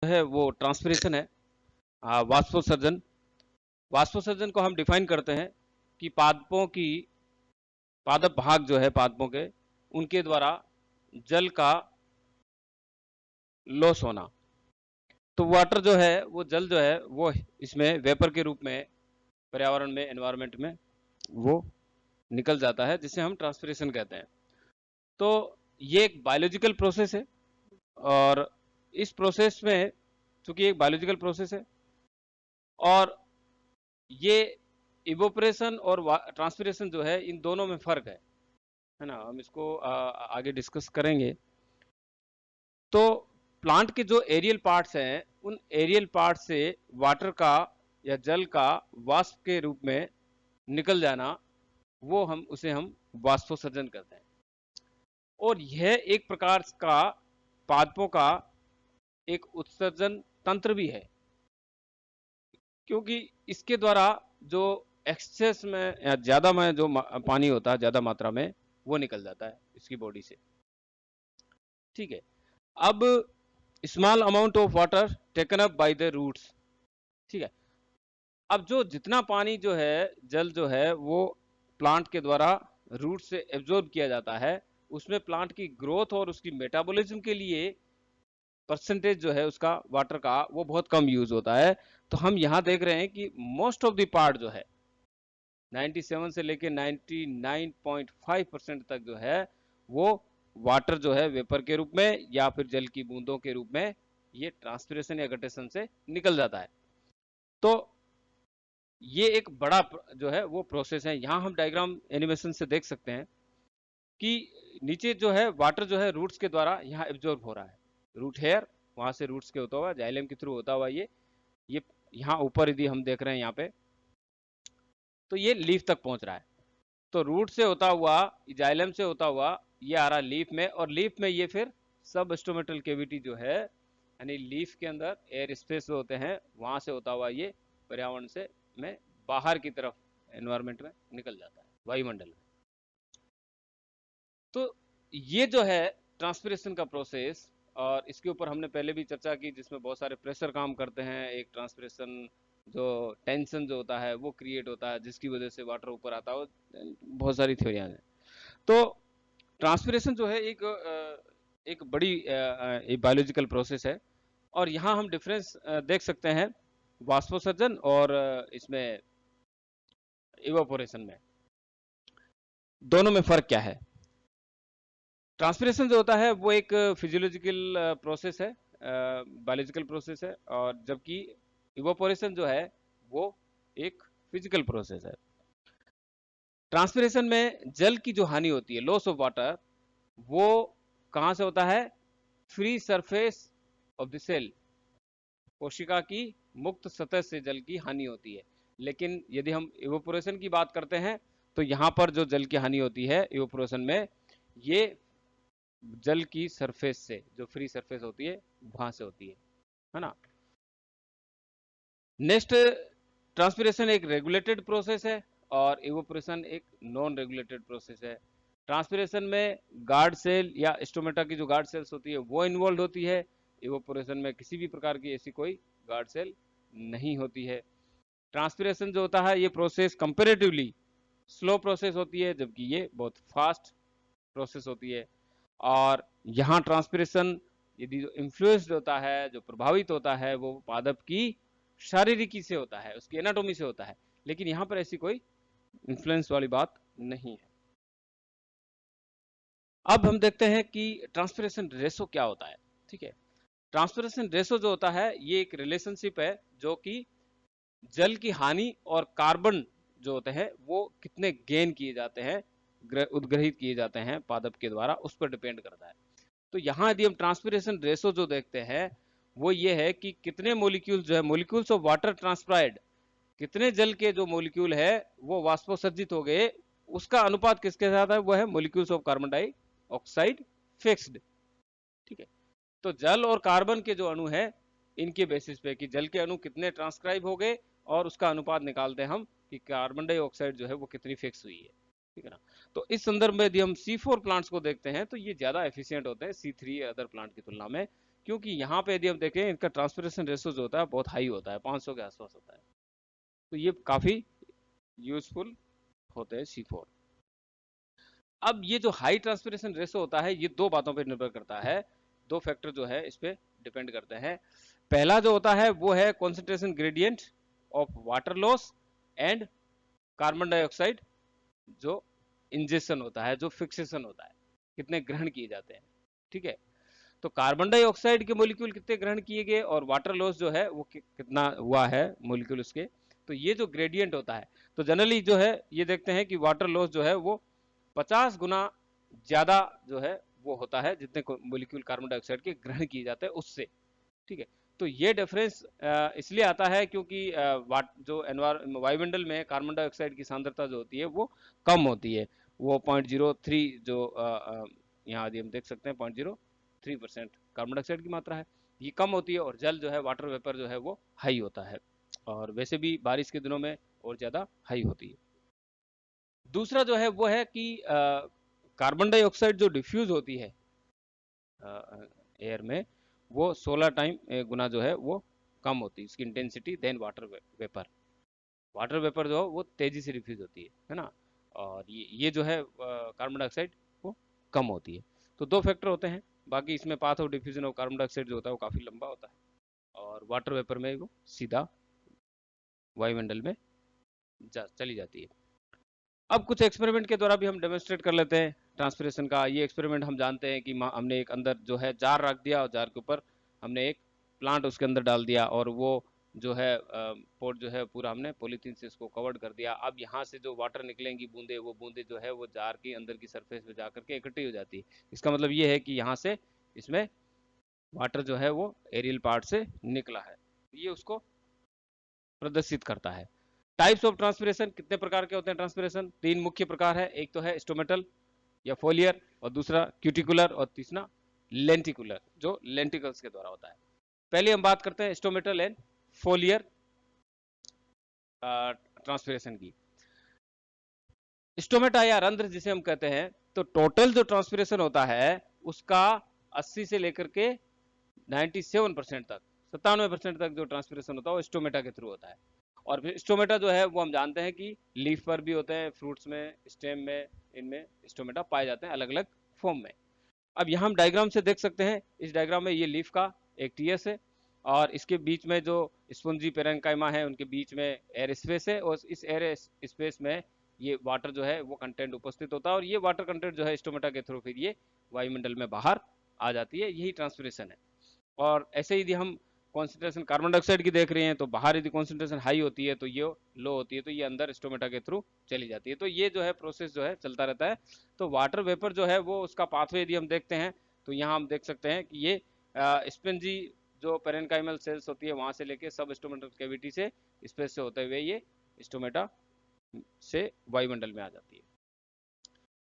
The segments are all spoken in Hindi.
है वो ट्रांसपिरेशन है, वाष्पोत्सर्जन। वाष्पोत्सर्जन को हम डिफाइन करते हैं कि पादप भाग जो है पादपों के, उनके द्वारा जल का लॉस होना। तो वाटर जो है वो जल जो है वो इसमें वेपर के रूप में पर्यावरण में, एनवायरनमेंट में वो निकल जाता है, जिसे हम ट्रांसपिरेशन कहते हैं। तो ये एक बायोलॉजिकल प्रोसेस है, और इस प्रोसेस में, चूंकि एक बायोलॉजिकल प्रोसेस है, और ये इवोपरेशन और ट्रांसपिरेशन जो है, इन दोनों में फर्क है ना। हम इसको आगे डिस्कस करेंगे। तो प्लांट के जो एरियल पार्ट्स हैं, उन एरियल पार्ट से वाटर का या जल का वाष्प के रूप में निकल जाना, वो हम वाष्पोत्सर्जन कहते हैं। और यह एक प्रकार का पादपों का एक उत्सर्जन तंत्र भी है, क्योंकि इसके द्वारा जो एक्सेस में या ज्यादा में जो पानी होता है, ज्यादा मात्रा में, वो निकल जाता है इसकी बॉडी से। ठीक है। अब small amount of water taken up by the roots. ठीक है। अब जो जितना पानी जो है, जल जो है, वो प्लांट के द्वारा रूट से एब्जॉर्ब किया जाता है, उसमें प्लांट की ग्रोथ और उसकी मेटाबॉलिज्म के लिए परसेंटेज जो है उसका वाटर का, वो बहुत कम यूज होता है। तो हम यहाँ देख रहे हैं कि मोस्ट ऑफ द पार्ट जो है 97 से लेके 99.5% तक जो है, वो वाटर जो है वेपर के रूप में या फिर जल की बूंदों के रूप में ये ट्रांसपिरेशन या गटेशन से निकल जाता है। तो ये एक बड़ा जो है वो प्रोसेस है। यहाँ हम डायग्राम एनिमेशन से देख सकते हैं कि नीचे जो है वाटर जो है रूट्स के द्वारा यहाँ एब्जॉर्ब हो रहा है, रूट हेयर, वहां से रूट्स के होता हुआ, जाइलम के थ्रू होता हुआ ये यहाँ ऊपर यदि हम देख रहे हैं यहाँ पे, तो ये लीफ तक पहुंच रहा है। तो रूट से होता हुआ, जाइलम से होता हुआ, ये आ रहा है लीफ में, और लीफ में ये फिर सब स्टोमेटल केविटी जो है, यानी लीफ के अंदर एयर स्पेस जो होते हैं, वहां से होता हुआ ये पर्यावरण से में बाहर की तरफ एनवायरमेंट में निकल जाता है, वायुमंडल में। तो ये जो है ट्रांसपिरेशन का प्रोसेस, और इसके ऊपर हमने पहले भी चर्चा की, जिसमें बहुत सारे प्रेशर काम करते हैं। एक ट्रांसपिरेशन जो टेंशन जो होता है वो क्रिएट होता है, जिसकी वजह से वाटर ऊपर आता है। बहुत सारी थ्योरियां हैं। तो ट्रांसपिरेशन जो है एक बड़ी एक बायोलॉजिकल प्रोसेस है, और यहाँ हम डिफरेंस देख सकते हैं वाष्पोत्सर्जन और इसमें इवापोरेशन में, दोनों में फर्क क्या है। ट्रांसपिरेशन जो होता है वो एक फिजियोलॉजिकल प्रोसेस है, बायोलॉजिकल प्रोसेस है, और जबकि इवापोरेशन जो है वो एक फिजिकल प्रोसेस है। ट्रांसपिरेशन में जल की जो हानि होती है, लॉस ऑफ वाटर, वो कहां से होता है? Free surface of the cell, कोशिका की मुक्त सतह से जल की हानि होती है। लेकिन यदि हम इवापोरेशन की बात करते हैं, तो यहां पर जो जल की हानि होती है इवापोरेशन में, ये जल की सरफेस से, जो फ्री सरफेस होती है, वहां से होती है ना। नेक्स्ट, ट्रांसपिरेशन एक रेगुलेटेड प्रोसेस है, और इवोपोरेशन एक नॉन रेगुलेटेड प्रोसेस है। ट्रांसपिरेशन में गार्ड सेल या स्टोमेटा की जो गार्ड सेल्स होती है वो इन्वॉल्व होती है। इवोपोरेशन में किसी भी प्रकार की ऐसी कोई गार्ड सेल नहीं होती है। ट्रांसपिरेशन जो होता है, ये प्रोसेस कंपेरेटिवली स्लो प्रोसेस होती है, जबकि ये बहुत फास्ट प्रोसेस होती है। और यहाँ ट्रांसपिरेशन यदि जो इन्फ्लुएंस्ड होता है, जो प्रभावित होता है, वो पादप की शारीरिकी से होता है, उसकी एनाटोमी से होता है। लेकिन यहाँ पर ऐसी कोई इन्फ्लुएंस वाली बात नहीं है। अब हम देखते हैं कि ट्रांसपिरेशन रेशो क्या होता है। ठीक है। ट्रांसपिरेशन रेशो जो होता है, ये एक रिलेशनशिप है जो कि जल की हानि और कार्बन जो होते हैं वो कितने गेन किए जाते हैं, उद्ग्रहित किए जाते हैं पादप के द्वारा, उस पर डिपेंड करता है। तो यहाँ यदि हम ट्रांसपिरेशन रेशो जो देखते हैं, वो ये है कि कितने मोलिक्यूल जो है, मोलिक्यूल्स ऑफ वाटर ट्रांसपायर्ड, कितने जल के जो मोलिक्यूल है वो वाष्पोसर्जित हो गए, उसका अनुपात किसके साथ है? वो है molecules of carbon dioxide fixed. ठीक है। तो जल और कार्बन के जो अणु है, इनके बेसिस पे कि जल के अणु कितने ट्रांसक्राइब हो गए, और उसका अनुपात निकालते हैं हम कि कार्बन डाइऑक्साइड जो है वो कितनी फिक्स हुई है। ठीक है ना। तो इस संदर्भ में यदि हम C4 प्लांट्स को देखते हैं, तो ये ज्यादा एफिशिएंट होते हैं C3 अदर प्लांट की तुलना में, क्योंकि यहाँ पे यदि हम देखें इनका ट्रांसपिरेशन रेशो जो होता है बहुत हाई होता है, 500 के आसपास होता है। तो ये काफी यूजफुल होते हैं C4। अब ये जो हाई ट्रांसपिरेशन रेशो होता है ये दो बातों पर निर्भर करता है, दो फैक्टर जो है इस पे डिपेंड करते हैं। पहला जो होता है वो है concentration gradient of water loss and carbon dioxide जो इंजेक्शन होता है, जो फिक्सेशन होता है, कितने ग्रहण किए जाते हैं। ठीक है, तो कार्बन डाइऑक्साइड के मोलिक्यूल कितने ग्रहण किए गए और वाटर लॉस जो है वो कितना हुआ है मोलिक्यूल उसके, तो ये जो ग्रेडियंट होता है, तो जनरली जो है ये देखते हैं कि वाटर लॉस जो है वो 50 गुना ज्यादा जो है वो होता है जितने मोलिक्यूल कार्बन डाइऑक्साइड के ग्रहण किए जाते हैं उससे। ठीक है, तो ये डिफरेंस इसलिए आता है क्योंकि जो वायुमंडल में कार्बन डाइऑक्साइड की सांद्रता जो होती है वो कम होती है, वो 0.03 जो यहाँ यदि हम देख सकते हैं 0.03% कार्बन डाइऑक्साइड की मात्रा है, ये कम होती है, और जल जो है वाटर वेपर जो है वो हाई होता है, और वैसे भी बारिश के दिनों में और ज़्यादा हाई होती है। दूसरा जो है वो है कि कार्बन डाइऑक्साइड जो डिफ्यूज होती है एयर में, वो 16 टाइम गुना जो है वो कम होती है इसकी intensity than water vapour. Water vapour जो है वो तेजी से डिफ्यूज होती है ना, और ये जो है कार्बन डाइऑक्साइड वो कम होती है। तो दो फैक्टर होते हैं, बाकी इसमें path of diffusion of carbon dioxide जो होता है वो काफ़ी लंबा होता है, और वाटर वेपर में वो सीधा वायुमंडल में चली जाती है। अब कुछ एक्सपेरिमेंट के द्वारा भी हम डेमोन्स्ट्रेट कर लेते हैं ट्रांसपिरेशन का। ये एक्सपेरिमेंट हम जानते हैं कि हमने एक अंदर जो है जार रख दिया, और जार के ऊपर हमने एक प्लांट उसके अंदर डाल दिया, और वो जो है पोट जो है पूरा हमने पॉलीथीन से इसको कवर्ड कर दिया। अब यहाँ से जो वाटर निकलेंगी बूंदे, वो बूंदे जो है वो जार की अंदर की सरफेस पे जाकर के इकट्ठी हो जाती है। इसका मतलब ये है कि यहाँ से इसमें वाटर जो है वो एरियल पार्ट से निकला है, ये उसको प्रदर्शित करता है। टाइप्स ऑफ ट्रांसपिरेशन, कितने प्रकार के होते हैं ट्रांसपिरेशन? तीन मुख्य प्रकार है, एक तो है स्टोमेटल या फोलियर, और दूसरा क्यूटिकुलर, और तीसरा लेंटिकुलर जो लेंटिकल्स के द्वारा होता है। पहले हम बात करते हैं स्टोमेटल एंड फोलियर ट्रांसपिरेशन की। स्टोमेटा या रंध्र जिसे हम कहते हैं, तो टोटल जो ट्रांसपिरेशन होता है उसका 80 से लेकर के 97% तक, 97% तक जो ट्रांसपिरेशन होता है वो स्टोमेटा के थ्रू होता है। और फिर स्टोमेटा जो है वो हम जानते हैं कि लीफ पर भी होते हैं, फ्रूट्स में, स्टेम में, इनमें स्टोमेटा पाए जाते हैं अलग अलग फॉर्म में। अब यहाँ हम डायग्राम से देख सकते हैं, इस डायग्राम में ये लीफ का एक टीएस है, और इसके बीच में जो स्पॉन्जी पेरेन्काइमा है उनके बीच में एयर स्पेस है, और इस एयर स्पेस में ये वाटर जो है वो कंटेंट उपस्थित होता है, और ये वाटर कंटेंट जो है स्टोमेटा के थ्रू फिर ये वायुमंडल में बाहर आ जाती है, यही ट्रांसपिरेशन है। और ऐसे ही यदि हम कॉन्सेंट्रेशन कार्बन डाइऑक्साइड की देख रहे हैं, तो बाहर यदि कॉन्सेंट्रेशन हाई होती है तो ये लो होती है, तो ये अंदर स्टोमेटा के थ्रू चली जाती है। तो ये जो है प्रोसेस जो है चलता रहता है। तो वाटर वेपर जो है वो उसका पाथवे यदि हम देखते हैं, तो यहाँ हम देख सकते हैं कि ये स्पेंजी जो पेरेन्काइमल सेल्स होती है वहां से लेके सब स्टोमेटल कैविटी से स्पेस से होते हुए ये स्टोमेटा से वायुमंडल में आ जाती है।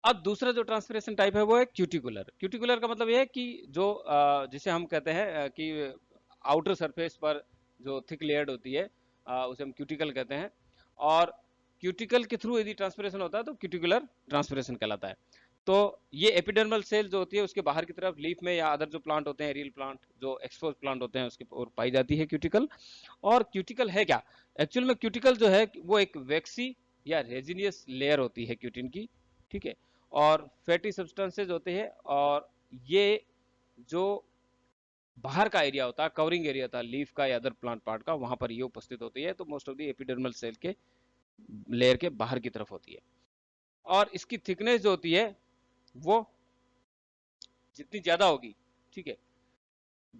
अब दूसरा जो ट्रांसपिरेशन टाइप है वो है क्यूटिकुलर। क्यूटिकुलर का मतलब ये है कि जो जिसे हम कहते हैं कि आउटर सरफेस पर जो थिक लेयर्ड होती है उसे हम क्यूटिकल कहते हैं, और क्यूटिकल के थ्रू यदि ट्रांसपिरेशन होता है तो क्यूटिकुलर ट्रांसपिरेशन कहलाता है। तो ये एपिडर्मल सेल जो होती है उसके बाहर की तरफ लीफ में या अदर जो प्लांट होते हैं, एरियल प्लांट जो एक्सपोज प्लांट होते हैं उसके और पाई जाती है क्यूटिकल। और क्यूटिकल है क्या? एक्चुअल में क्यूटिकल जो है वो एक वैक्सी या रेजिनियस लेयर होती है क्यूटिन की। ठीक है, और फैटी सब्सटेंसेज होते हैं, और ये जो बाहर का एरिया होता है, कवरिंग एरिया होता है लीफ का या अदर प्लांट पार्ट का, वहां पर ये उपस्थित होती है। तो most of the epidermal cell के लेयर के बाहर की तरफ होती है, और इसकी थिकनेस जो होती है वो जितनी ज्यादा होगी, ठीक है,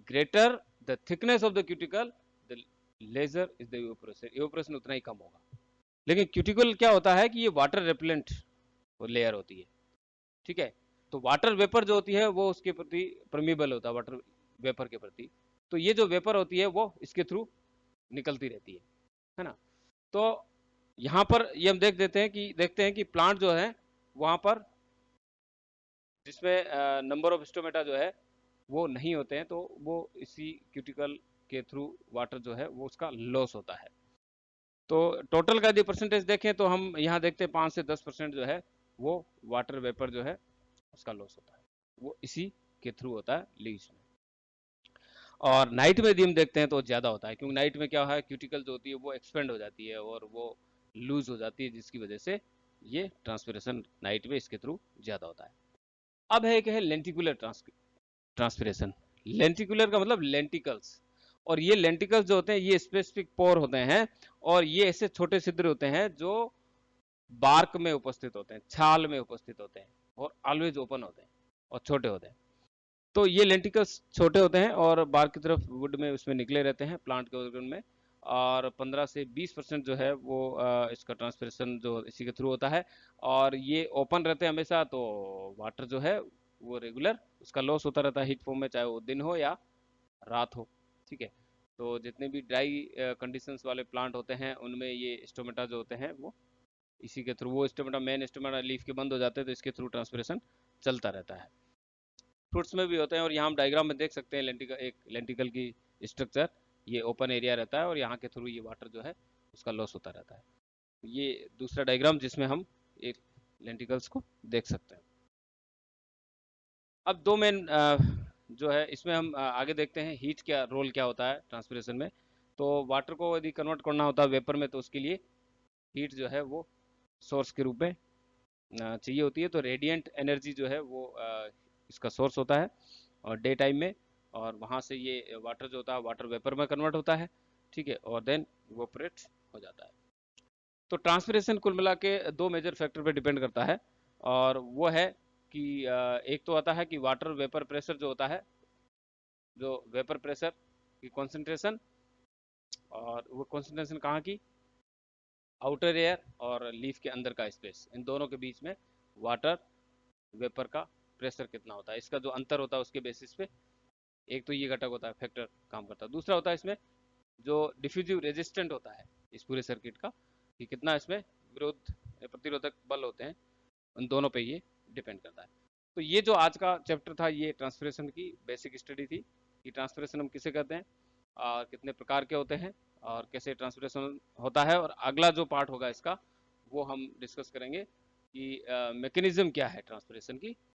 greater the thickness of the cuticle the lesser is the evaporation, evaporation उतना ही कम होगा। लेकिन क्यूटिकल क्या होता है कि ये वाटर रेपेलेंट लेयर होती है। ठीक है, तो वाटर वेपर जो होती है वो उसके प्रति परमिएबल होता है वाटर वेपर के प्रति, तो ये जो वेपर होती है वो इसके थ्रू निकलती रहती है ना। तो यहाँ पर ये हम देखते हैं कि प्लांट जो है वहां पर जिसमें नंबर ऑफ स्टोमेटा जो है वो नहीं होते हैं, तो वो इसी क्यूटिकल के थ्रू वाटर जो है वो उसका लॉस होता है। तो टोटल का यदि परसेंटेज देखें तो हम यहाँ देखते हैं 5 से 10% जो है वो वाटर वेपर जो है उसका लॉस होता है, वो इसी के थ्रू होता है लीव्स में। और नाइट में यदि हम देखते हैं तो ज़्यादा होता है, क्योंकि नाइट में क्या है, क्यूटिकल जो होती है वो एक्सपेंड हो जाती है और वो लूज हो जाती है, जिसकी वजह से ये ट्रांसपिरेशन नाइट में इसके थ्रू ज़्यादा होता है। अब है एक है लेंटिकुलर ट्रांसपिरेशन। लेंटिकुलर का मतलब लेंटिकल्स, और ये लेंटिकल्स जो होते हैं ये स्पेसिफिक पोर होते हैं, और ये ऐसे छोटे छिद्र होते हैं जो बार्क में उपस्थित होते हैं, छाल में उपस्थित होते हैं, और ऑलवेज ओपन होते हैं और छोटे होते हैं। तो ये लेंटिकल्स छोटे होते हैं और बार्क की तरफ वुड में उसमें निकले रहते हैं प्लांट के ऑर्गन में, और 15 से 20% जो है वो इसका ट्रांसपिरेशन जो इसी के थ्रू होता है। और ये ओपन रहते हैं हमेशा, तो वाटर जो है वो रेगुलर उसका लॉस होता रहता है हीट फॉर्म में, चाहे वो दिन हो या रात हो। ठीक है, तो जितने भी ड्राई कंडीशंस वाले प्लांट होते हैं उनमें ये स्टोमेटा जो होते हैं वो इसी के थ्रू, वो स्टोमेटा मेन स्टोमेटा लीफ के बंद हो जाते हैं तो इसके थ्रू ट्रांसपिरेशन चलता रहता है। फ्रूट्स में भी होते हैं, और यहाँ हम डायग्राम में देख सकते हैं लेंटिकल, एक लेंटिकल की स्ट्रक्चर, ये ओपन एरिया रहता है और यहाँ के थ्रू ये वाटर जो है उसका लॉस होता रहता है। ये दूसरा डायग्राम जिसमें हम एक लेंटिकल्स को देख सकते हैं। अब दो मेन जो है इसमें हम आगे देखते हैं हीट क्या रोल क्या होता है ट्रांसपिरेशन में। तो वाटर को यदि कन्वर्ट करना होता है वेपर में, तो उसके लिए हीट जो है वो सोर्स के रूप में चाहिए होती है। तो रेडिएंट एनर्जी जो है वो इसका सोर्स होता है और डे टाइम में, और वहाँ से ये वाटर जो होता है वाटर वेपर में कन्वर्ट होता है। ठीक है, और देन इवोपरेट हो जाता है। तो ट्रांसपिरेशन कुल मिला के दो मेजर फैक्टर पे डिपेंड करता है, और वो है कि एक तो आता है कि वाटर वेपर प्रेशर जो होता है, जो वेपर प्रेशर की कॉन्सेंट्रेशन, और वो कॉन्सेंट्रेशन कहाँ की, आउटर एयर और लीफ के अंदर का स्पेस, इन दोनों के बीच में वाटर वेपर का प्रेशर कितना होता है, इसका जो अंतर होता है उसके बेसिस पे एक तो ये घटक होता है, फैक्टर काम करता है। दूसरा होता है इसमें जो डिफ्यूजिव रेजिस्टेंट होता है इस पूरे सर्किट का, कि कितना इसमें विरोध प्रतिरोधक बल होते हैं, उन दोनों पे ये डिपेंड करता है। तो ये जो आज का चैप्टर था ये ट्रांसपिरेशन की बेसिक स्टडी थी, कि ट्रांसपिरेशन हम किसे कहते हैं और कितने प्रकार के होते हैं और कैसे ट्रांसपिरेशन होता है। और अगला जो पार्ट होगा इसका वो हम डिस्कस करेंगे कि मैकेनिज्म क्या है ट्रांसपिरेशन की,